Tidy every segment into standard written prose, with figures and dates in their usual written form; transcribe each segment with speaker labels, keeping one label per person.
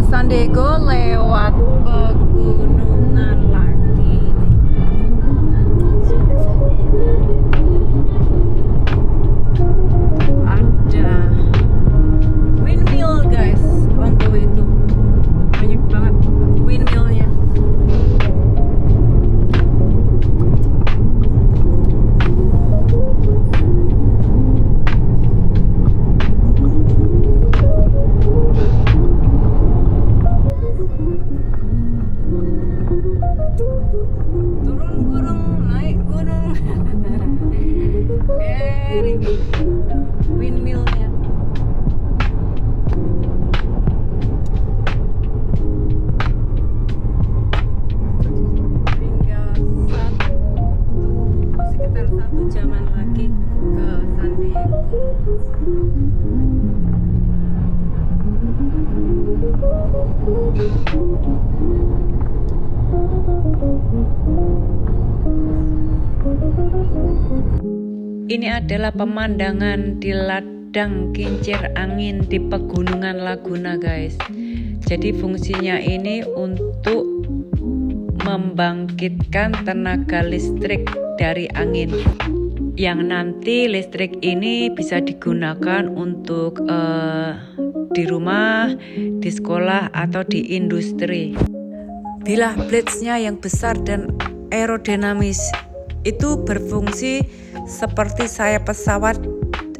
Speaker 1: San Diego lewat pegunungan lagi. Ada windmill guys on the way itu. Banyak banget windmillnya. Turun gunung, naik gunung. Very good. Windmillnya. Tinggal sekitar 1 jaman lagi ke San Diego. Ini adalah pemandangan di ladang kincir angin di pegunungan Laguna guys. Jadi fungsinya ini untuk membangkitkan tenaga listrik dari angin, yang nanti listrik ini bisa digunakan untuk di rumah, di sekolah, atau di industri. Bilah blades-nya yang besar dan aerodinamis itu berfungsi seperti sayap pesawat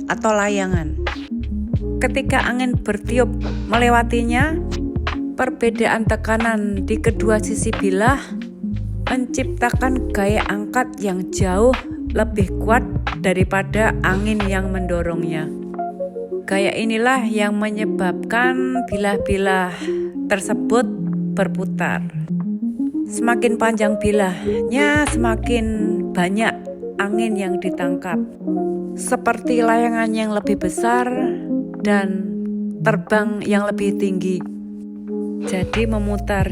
Speaker 1: atau layangan. Ketika angin bertiup melewatinya, perbedaan tekanan di kedua sisi bilah menciptakan gaya angkat yang jauh lebih kuat daripada angin yang mendorongnya. Gaya inilah yang menyebabkan bilah-bilah tersebut berputar. Semakin panjang bilahnya, semakin banyak angin yang ditangkap. Seperti layangan yang lebih besar dan terbang yang lebih tinggi. Jadi memutar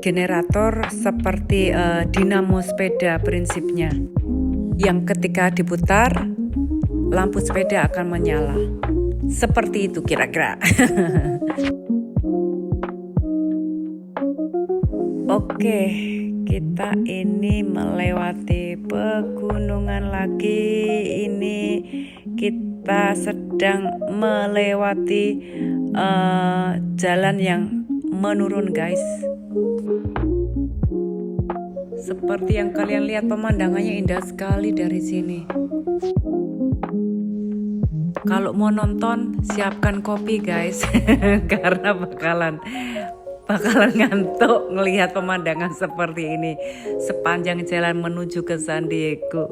Speaker 1: generator seperti dinamo sepeda prinsipnya, yang ketika diputar lampu sepeda akan menyala. Seperti itu kira-kira. Oke, kita ini melewati pegunungan lagi. Ini kita sedang melewati jalan yang menurun guys. Seperti yang kalian lihat, pemandangannya indah sekali dari sini. Kalau mau nonton, siapkan kopi guys. Karena bakalan ngantuk ngelihat pemandangan seperti ini sepanjang jalan menuju ke San Diego.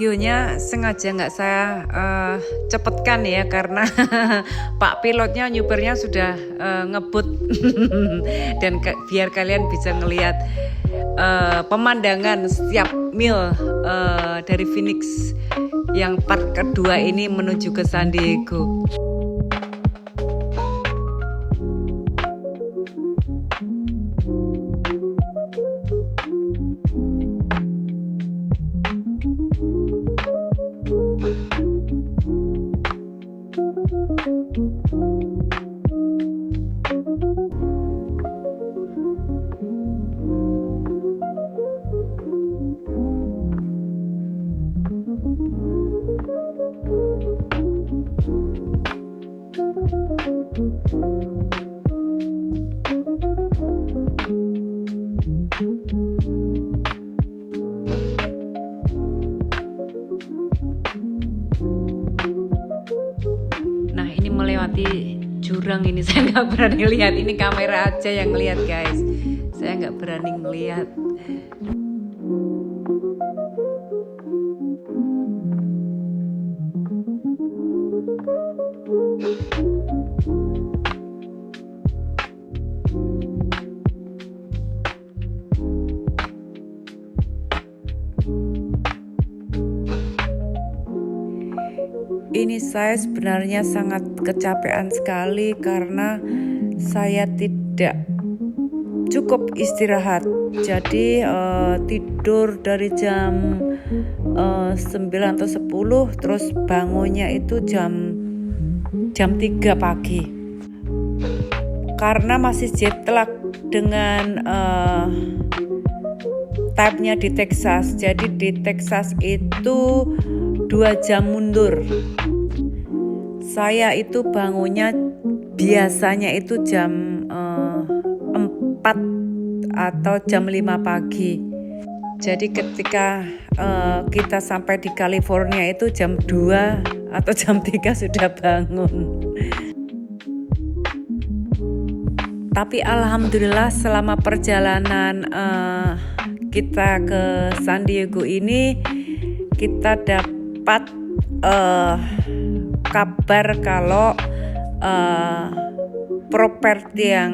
Speaker 1: Videonya sengaja nggak saya cepetkan ya, karena Pak pilotnya nyupernya sudah ngebut dan biar kalian bisa ngelihat pemandangan setiap mil dari Phoenix yang part kedua ini menuju ke San Diego. Nah, ini melewati jurang ini saya nggak berani lihat. Ini kamera aja yang lihat guys. Saya nggak berani ngelihat. Ini saya sebenarnya sangat kecapean sekali karena saya tidak cukup istirahat. Jadi tidur dari jam 9 atau 10, terus bangunnya itu jam 3 pagi. Karena masih jet lag dengan time-nya di Texas. Jadi di Texas itu 2 jam mundur. Saya itu bangunnya biasanya itu jam 4 atau jam 5 pagi. Jadi ketika kita sampai di California itu jam 2 atau jam 3 sudah bangun. Tapi alhamdulillah selama perjalanan kita ke San Diego ini, kita dapat kabar kalau properti yang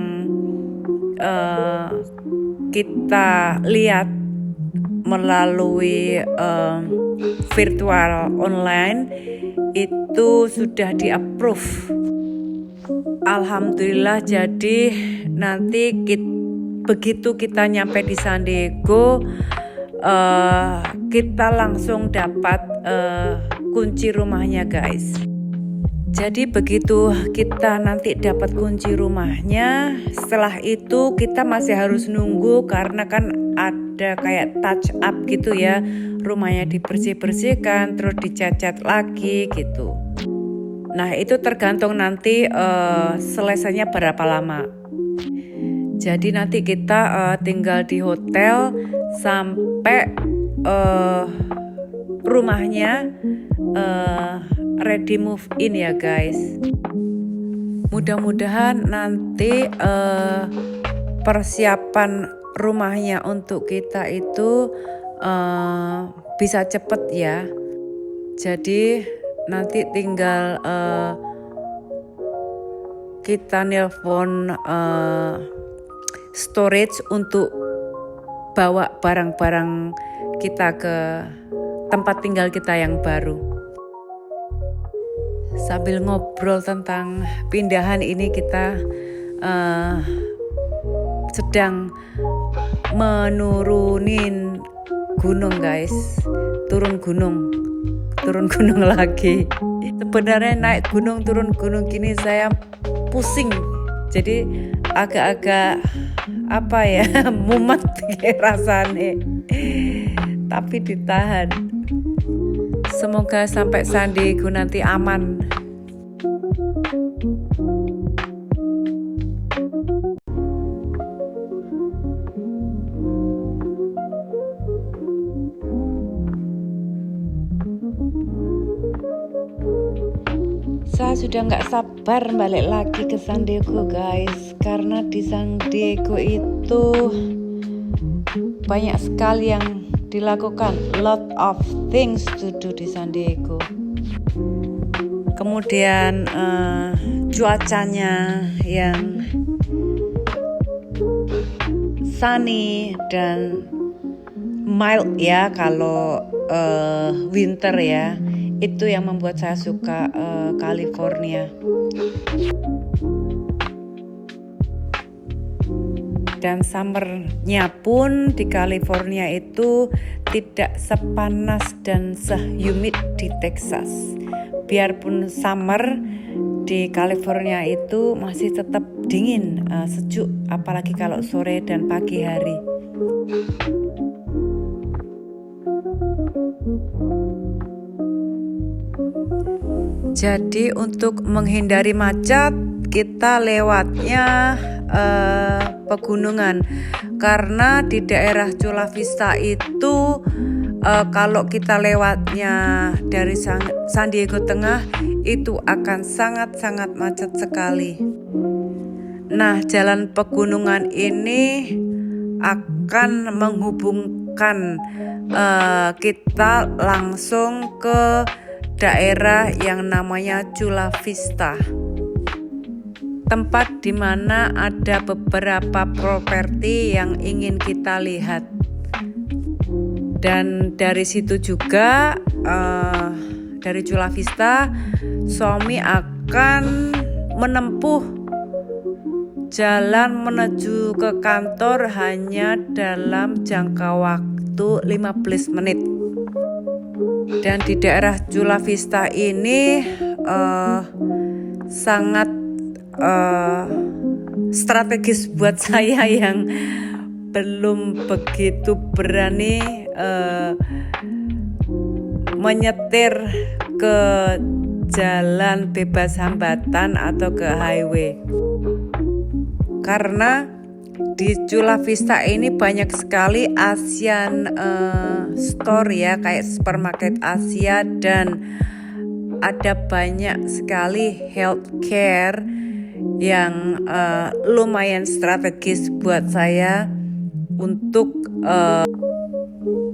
Speaker 1: kita lihat melalui virtual online itu sudah di-approve. Alhamdulillah, jadi nanti begitu kita nyampe di San Diego, kita langsung dapat kunci rumahnya guys. Jadi begitu kita nanti dapat kunci rumahnya, setelah itu kita masih harus nunggu karena kan ada kayak touch up gitu ya, rumahnya dibersih-bersihkan terus dicat-cat lagi gitu. Nah itu tergantung nanti selesainya berapa lama. Jadi nanti kita tinggal di hotel sampai rumahnya ready move in ya guys. Mudah-mudahan nanti persiapan rumahnya untuk kita itu bisa cepet ya. Jadi nanti tinggal kita nelpon storage untuk bawa barang-barang kita ke tempat tinggal kita yang baru. Sambil ngobrol tentang pindahan ini, kita sedang menurunin gunung guys, turun gunung lagi. Sebenarnya naik gunung turun gunung gini saya pusing, jadi agak-agak apa ya, mumet rasanya, tapi ditahan. Semoga sampai San Diego nanti aman. Saya sudah nggak sabar balik lagi ke San Diego guys, karena di San Diego itu banyak sekali yang dilakukan, lot of things to do di San Diego. Kemudian cuacanya yang sunny dan mild ya kalau winter ya, itu yang membuat saya suka California. Dan summernya pun di California itu tidak sepanas dan sehumid di Texas. Biarpun summer di California itu masih tetap dingin, sejuk, apalagi kalau sore dan pagi hari. Jadi untuk menghindari macet, kita lewatnya pegunungan, karena di daerah Chula Vista itu kalau kita lewatnya dari San Diego Tengah itu akan sangat-sangat macet sekali. Nah, jalan pegunungan ini akan menghubungkan kita langsung ke daerah yang namanya Chula Vista, tempat di mana ada beberapa properti yang ingin kita lihat. Dan dari situ juga dari Chula Vista suami akan menempuh jalan menuju ke kantor hanya dalam jangka waktu 15 menit. Dan di daerah Chula Vista ini sangat strategis buat saya yang belum begitu berani menyetir ke jalan bebas hambatan atau ke highway. Karena di Chula Vista ini banyak sekali Asian store ya, kayak supermarket Asia, dan ada banyak sekali healthcare yang lumayan strategis buat saya untuk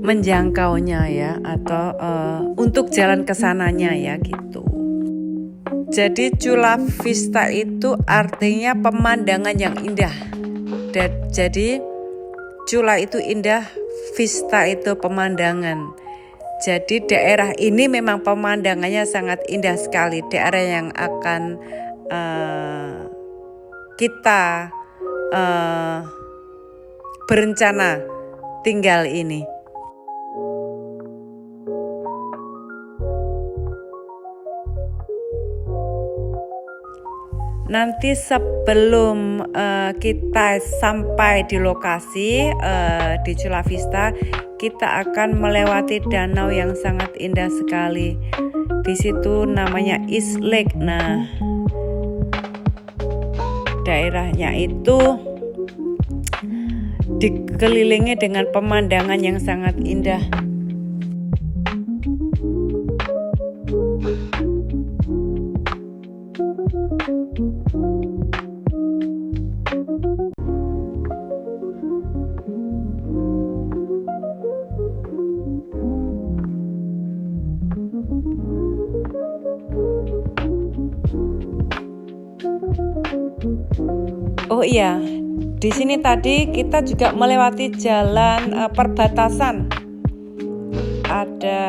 Speaker 1: menjangkaunya ya, atau untuk jalan ke sananya ya gitu. Jadi Chula Vista itu artinya pemandangan yang indah. Jadi Chula itu indah, Vista itu pemandangan. Jadi daerah ini memang pemandangannya sangat indah sekali. Daerah yang akan kita berencana tinggal ini. Nanti sebelum kita sampai di lokasi di Chula Vista, kita akan melewati danau yang sangat indah sekali. Di situ namanya East Lake. Nah, daerahnya itu dikelilingi dengan pemandangan yang sangat indah. Oh iya, di sini tadi kita juga melewati jalan perbatasan. Ada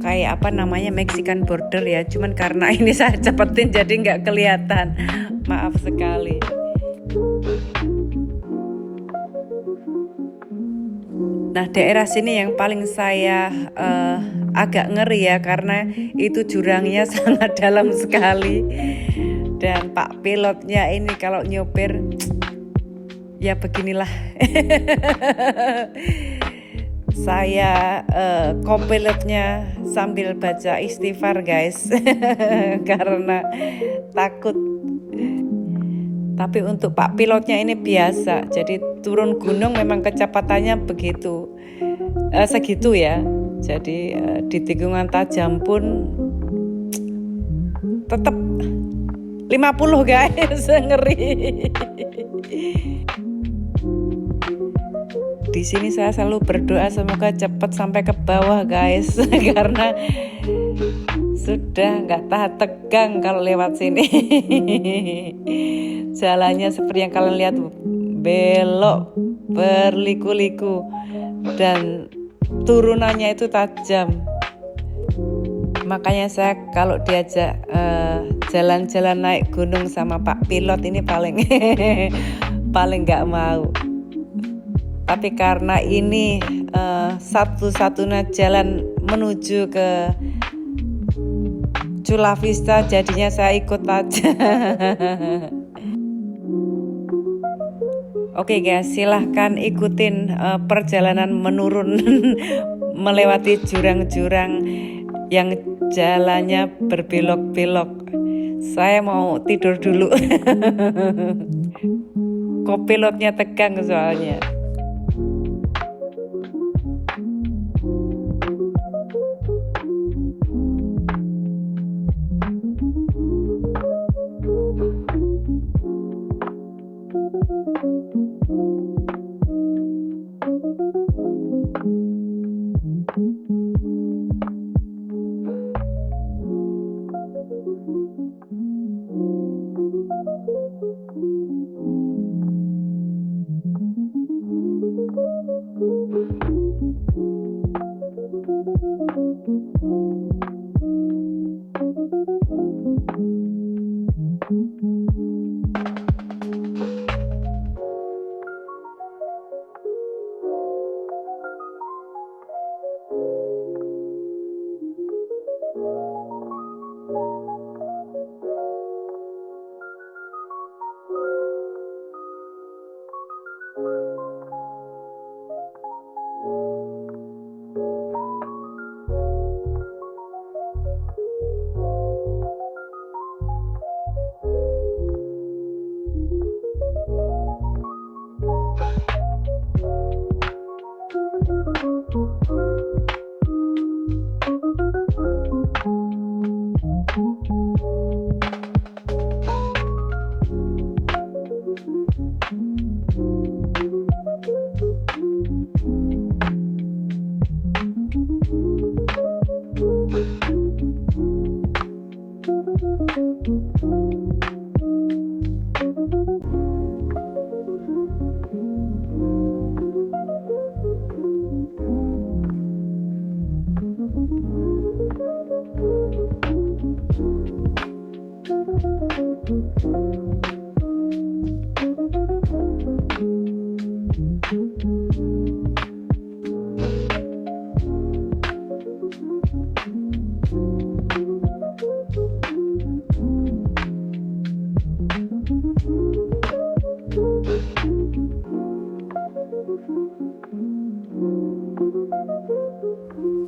Speaker 1: kayak apa namanya, Mexican border ya. Cuman karena ini saya cepetin jadi nggak kelihatan. Maaf sekali. Nah, daerah sini yang paling saya agak ngeri ya, karena itu jurangnya sangat dalam sekali. Dan Pak pilotnya ini kalau nyopir ya beginilah. Saya kopilotnya sambil baca istighfar guys. Karena takut. Tapi untuk Pak pilotnya ini biasa. Jadi turun gunung memang kecepatannya begitu segitu ya. Jadi di tikungan tajam pun tetap 50 guys, ngeri. Di sini saya selalu berdoa semoga cepat sampai ke bawah guys, karena sudah nggak tahan tegang kalau lewat sini. Jalannya seperti yang kalian lihat, belok berliku-liku dan turunannya itu tajam. Makanya saya kalau diajak jalan-jalan naik gunung sama Pak pilot ini paling paling nggak mau. Tapi karena ini satu-satunya jalan menuju ke Chula Vista, jadinya saya ikut aja. Oke guys, silahkan ikutin perjalanan menurun melewati jurang-jurang yang jalannya berbelok-belok. Saya mau tidur dulu. Kopilotnya tegang soalnya.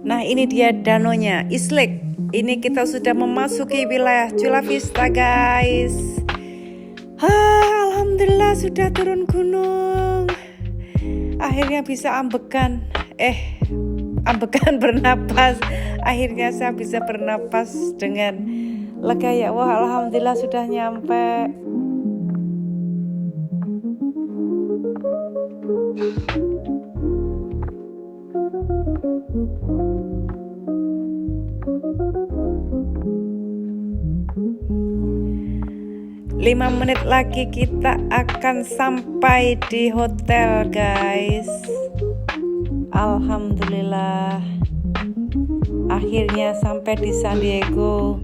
Speaker 1: Nah, ini dia danaunya, East Lake. Ini kita sudah memasuki wilayah Chula Vista, guys. Alhamdulillah sudah turun gunung. Akhirnya bisa ambekan. Ambekan bernapas. Akhirnya saya bisa bernapas dengan lega ya. Wah, alhamdulillah sudah nyampe. 5 menit lagi kita akan sampai di hotel, guys. Alhamdulillah akhirnya sampai di San Diego.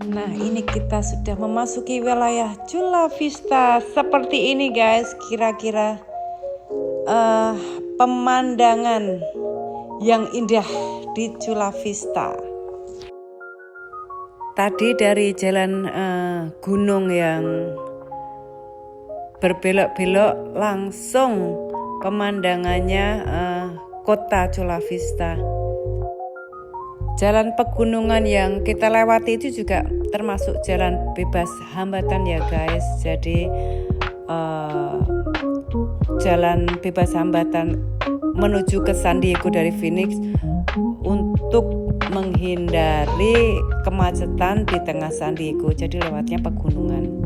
Speaker 1: Nah, ini kita sudah memasuki wilayah Chula Vista. Seperti ini, guys, kira-kira pemandangan yang indah di Chula Vista. Tadi dari jalan gunung yang berbelok-belok langsung pemandangannya kota Chula Vista. Jalan pegunungan yang kita lewati itu juga termasuk jalan bebas hambatan ya, guys. Jadi jalan bebas hambatan menuju ke San Diego dari Phoenix untuk menghindari kemacetan di tengah San Diego. Jadi lewatnya pegunungan.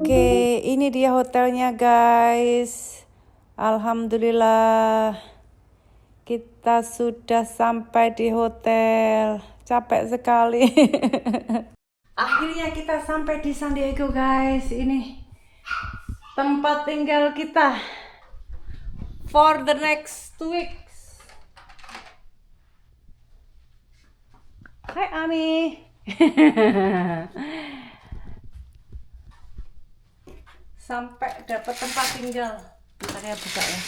Speaker 1: Oke, ini dia hotelnya, guys. Alhamdulillah kita sudah sampai di hotel. Capek sekali. Akhirnya kita sampai di San Diego, guys. Ini tempat tinggal kita for the next 2 weeks. Hai Ami. Sampai dapat tempat tinggal. Bentar ya, buka ya.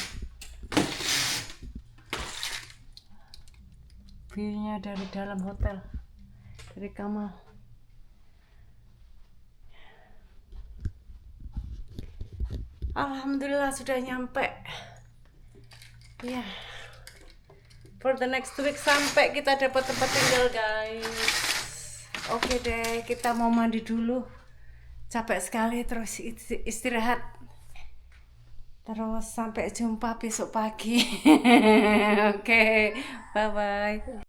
Speaker 1: View-nya dari dalam hotel, dari kamar. Alhamdulillah sudah nyampe. Ya, for the next week sampai kita dapat tempat tinggal guys. Oke deh, kita mau mandi dulu. Capek sekali, terus istirahat. Terus sampai jumpa besok pagi. Oke, bye bye.